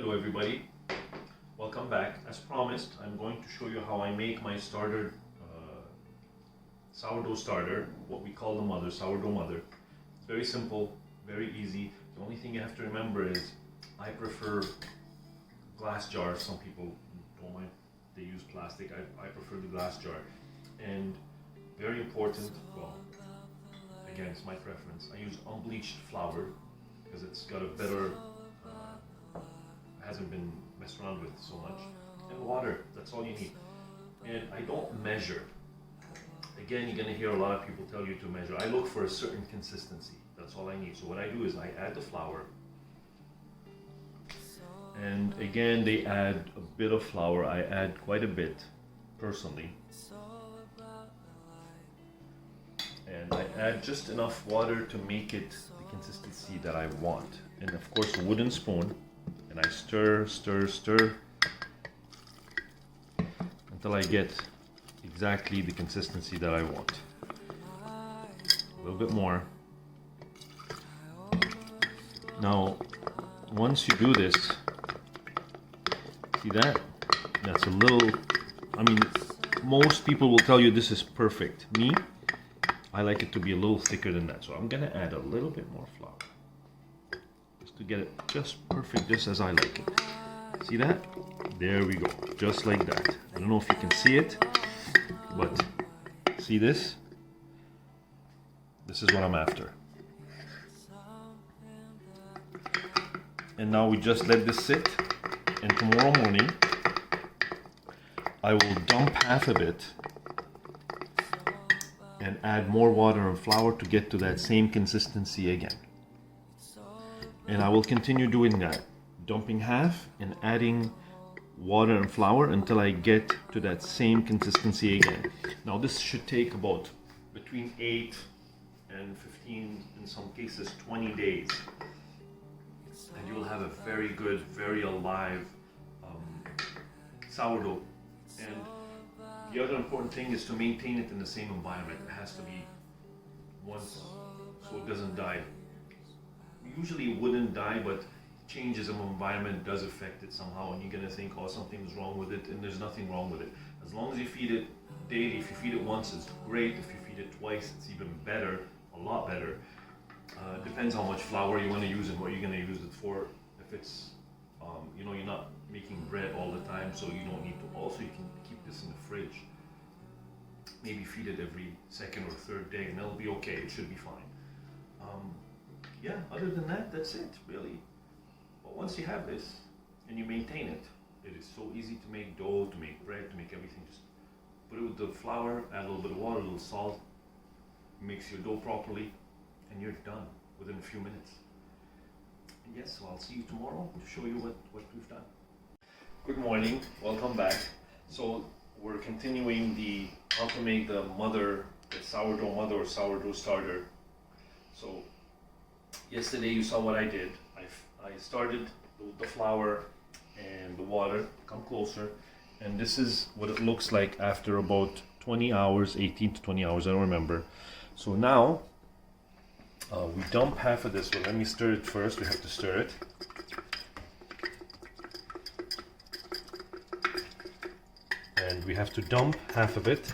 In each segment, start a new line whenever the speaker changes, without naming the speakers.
Hello everybody, welcome back. As promised, I'm going to show you how I make my starter, sourdough starter, what we call the mother, sourdough mother. It's very simple, very easy. The only thing you have to remember is I prefer glass jars. Some people don't mind, they use plastic. I prefer the glass jar. And very important, well, again, it's my preference. I use unbleached flour because it's got a better hasn't been messed around with so much, and water, that's all you need. And I don't measure. Again, you're going to hear a lot of people tell you to measure. I look for a certain consistency, that's all I need. So what I do is I add the flour, and again they add a bit of flour. I add quite a bit personally, and I add just enough water to make it the consistency that I want. And of course a wooden spoon, and I stir until I get exactly the consistency that I want. A little bit more. Now, once you do this, see that? That's a little, I mean, most people will tell you this is perfect. Me, I like it to be a little thicker than that. So I'm gonna add a little bit more flour, to get it just perfect, just as I like it. See that? There we go, just like that. I don't know if you can see it, but see this? This is what I'm after. And now we just let this sit, and tomorrow morning I will dump half of it and add more water and flour to get to that same consistency again. And I will continue doing that, dumping half and adding water and flour until I get to that same consistency again. Now this should take about between 8 and 15, in some cases 20 days. And you will have a very good, very alive sourdough. And the other important thing is to maintain it in the same environment. It has to be once, so it doesn't die. Usually it wouldn't die, but changes of environment does affect it somehow, and you're going to think, oh, something's wrong with it, and there's nothing wrong with it. As long as you feed it daily. If you feed it once, it's great. If you feed it twice, it's even better, a lot better. Depends how much flour you want to use and what you're going to use it for. If it's, you know, you're not making bread all the time, so you don't need to. Also, you can keep this in the fridge. Maybe feed it every second or third day, and it'll be okay. It should be fine. Yeah, other than that, that's it, really. But once you have this and you maintain it, it is so easy to make dough, to make bread, to make everything. Just put it with the flour, add a little bit of water, a little salt, mix your dough properly, and you're done within a few minutes. And yes, so I'll see you tomorrow to show you what we've done. Good morning, welcome back. So we're continuing the how to make the sourdough mother or sourdough starter. So yesterday you saw what I did. I started with the flour and the water. Come closer. And this is what it looks like after about 20 hours, 18 to 20 hours, I don't remember. So now we dump half of this. Well, let me stir it first. We have to stir it. And we have to dump half of it.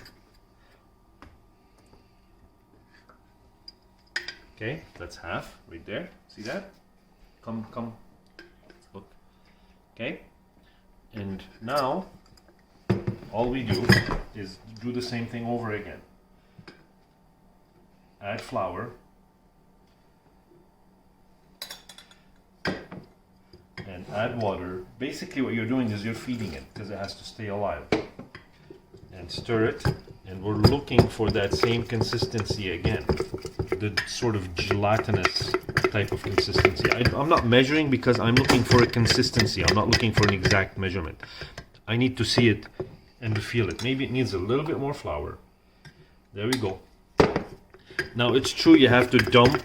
Okay, that's half right there. See that? Come, look. Okay, and now all we do is do the same thing over again. Add flour and add water. Basically what you're doing is you're feeding it because it has to stay alive. And stir it, and we're looking for that same consistency again, the sort of gelatinous type of consistency. I'm not measuring because I'm looking for a consistency. I'm not looking for an exact measurement. I need to see it and to feel it. Maybe it needs a little bit more flour. There we go. Now it's true you have to dump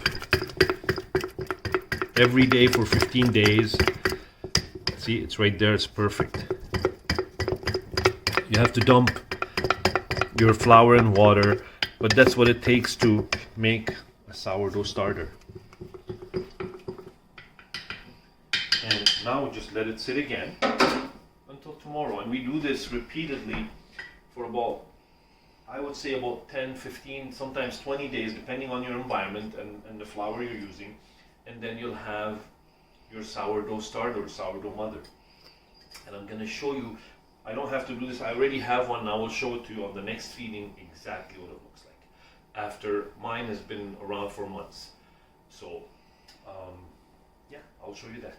every day for 15 days. See, it's right there, it's perfect. You have to dump your flour and water, but that's what it takes to make a sourdough starter. And Now just let it sit again until tomorrow. And we do this repeatedly for about, I would say about 10, 15, sometimes 20 days, depending on your environment and the flour you're using. And then you'll have your sourdough starter or sourdough mother. And I'm gonna show you, I don't have to do this, I already have one. I will show it to you on the next feeding exactly what it looks like after mine has been around for months. So yeah, I'll show you that.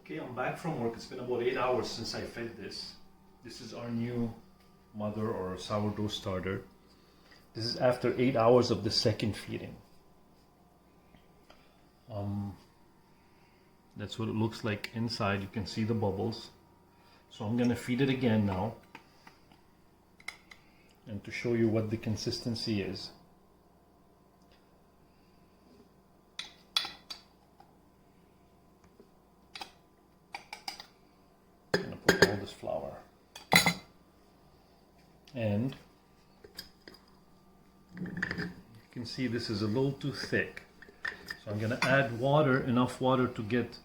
Okay, I'm back from work. It's been about 8 hours since I fed this. This is our new mother or sourdough starter. This is after 8 hours of the second feeding. That's what it looks like inside. You can see the bubbles. So I'm gonna feed it again now. And to show you what the consistency is. I'm gonna put all this flour. And you can see this is a little too thick. So I'm gonna add water, enough water to get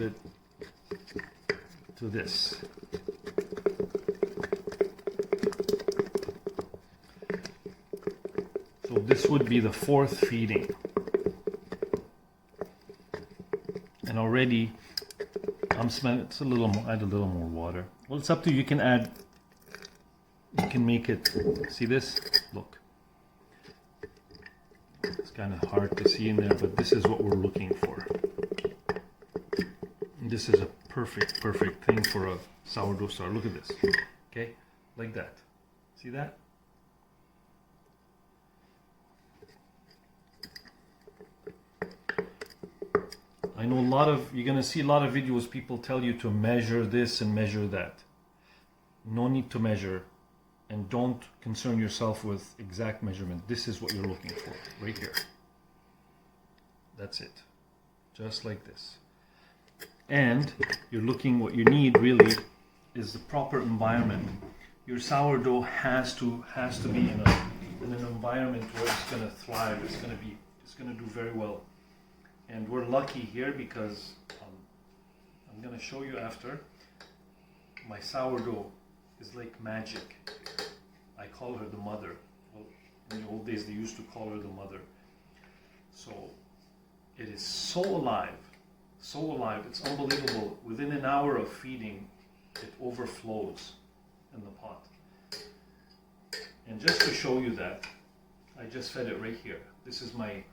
it to this. So this would be the fourth feeding. And already I'm smelling, it's a little more, add a little more water. Well, it's up to you. You can add, you can make it, see this? Look. It's kind of hard to see in there, but this is what we're looking for. And this is a perfect thing for a sourdough starter. Look at this. Okay? Like that. See that? I know you're going to see a lot of videos, people tell you to measure this and measure that. No need to measure, and don't concern yourself with exact measurement. This is what you're looking for, right here. That's it. Just like this. And you're looking, what you need really is the proper environment. Your sourdough has to be in an environment where it's going to thrive. It's going to do very well. And we're lucky here because I'm going to show you after. My sourdough is like magic. I call her the mother. Well, in the old days they used to call her the mother. So it is so alive, so alive. It's unbelievable. Within an hour of feeding, it overflows in the pot. And just to show you that, I just fed it right here. This is my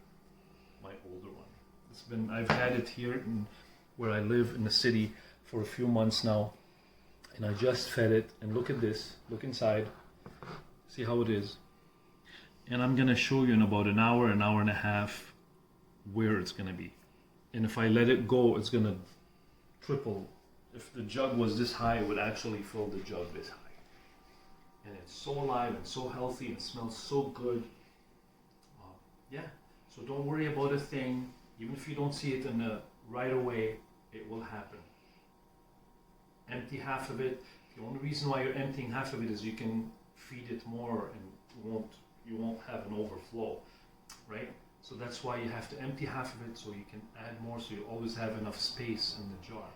older one. I've had it here where I live in the city for a few months now, and I just fed it. And look at this. Look inside. See how it is. And I'm gonna show you in about an hour and a half where it's gonna be. And if I let it go, it's gonna triple. If the jug was this high, it would actually fill the jug this high. And it's so alive and so healthy and smells so good. Yeah. So don't worry about a thing. Even if you don't see it right away, it will happen. Empty half of it. The only reason why you're emptying half of it is you can feed it more and you won't have an overflow, right? So that's why you have to empty half of it so you can add more, so you always have enough space in the jar.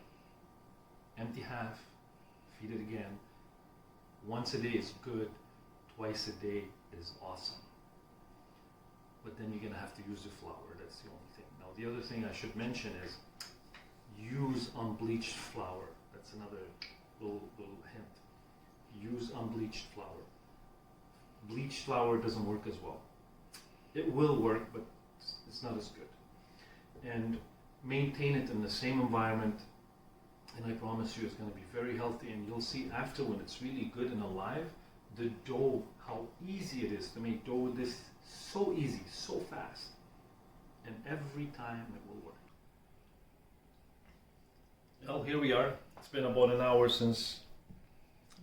Empty half, feed it again. Once a day is good, twice a day is awesome. But then you're going to have to use the flour, that's the only thing. Now the other thing I should mention is use unbleached flour. That's another little hint. Use unbleached flour. Bleached flour doesn't work as well. It will work, but it's not as good. And maintain it in the same environment, and I promise you it's going to be very healthy. And you'll see after, when it's really good and alive, the dough, how easy it is to make dough with this. So easy, so fast, and every time it will work. Well, here we are. It's been about an hour since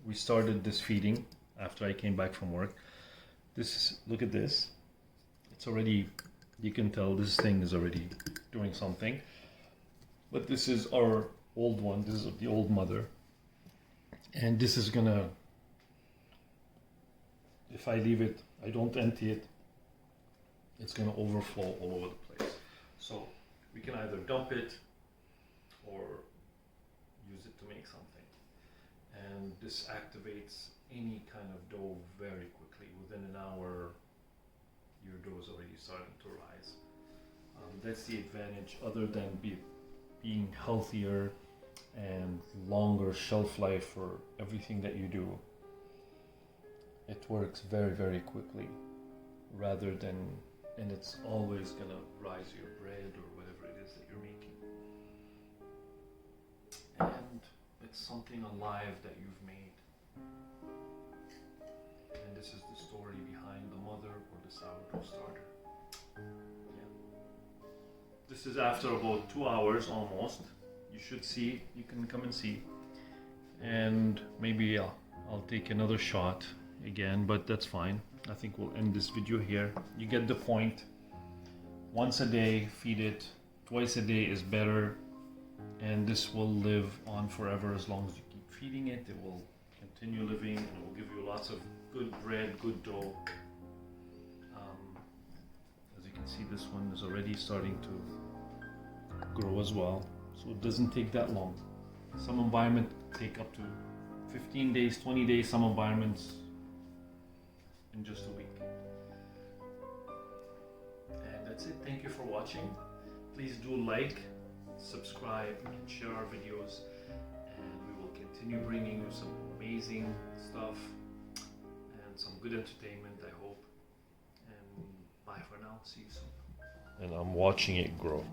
we started this feeding after I came back from work. Look at this. It's already, you can tell this thing is already doing something. But this is our old one. This is the old mother. And this is gonna, if I leave it, I don't empty it, it's gonna overflow all over the place. So we can either dump it or use it to make something. And this activates any kind of dough very quickly. Within an hour, your dough is already starting to rise. That's the advantage, other than being healthier and longer shelf life for everything that you do. It works very, very quickly, rather than, and it's always gonna rise your bread or whatever it is that you're making. And it's something alive that you've made. And this is the story behind the mother or the sourdough starter. Yeah. This is after about 2 hours almost. You should see, you can come and see. And maybe I'll take another shot again, but that's fine. I think we'll end this video here. You get the point. Once a day, feed it. Twice a day is better. And this will live on forever as long as you keep feeding it. It will continue living and it will give you lots of good bread, good dough. As you can see, this one is already starting to grow as well. So it doesn't take that long. Some environments take up to 15 days, 20 days, some environments in just a week. And that's it. Thank you for watching. Please do like, subscribe, and share our videos. And we will continue bringing you some amazing stuff and some good entertainment, I hope. And bye for now. See you soon. And I'm watching it grow.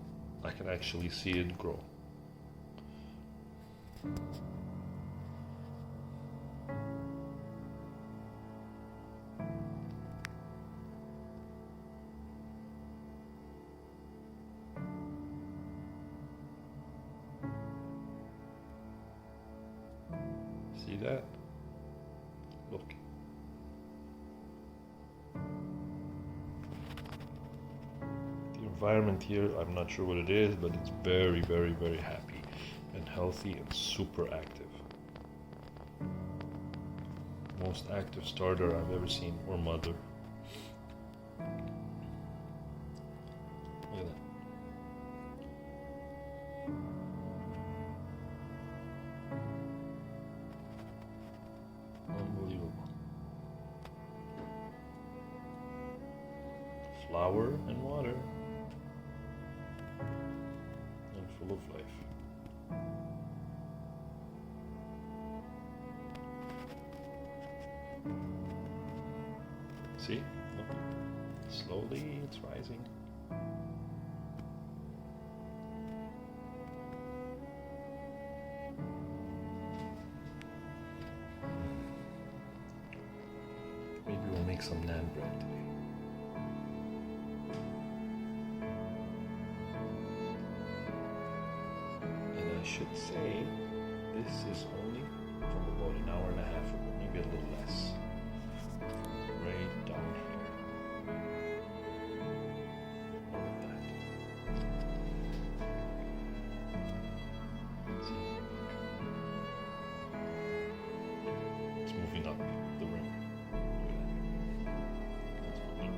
I can actually see it grow. See that? Look. The environment here, I'm not sure what it is, but it's very, very, very happy and healthy and super active. Most active starter I've ever seen, or mother. Look at that. Unbelievable. Flour and water. And full of life. See? Look. Slowly it's rising. Maybe we'll make some naan bread today. And I should say, this is only from about an hour and a half ago, maybe a little less. Right down here. Look at that. See? It's moving up the rim. Look at that. That's funny.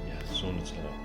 Yeah, soon it's gonna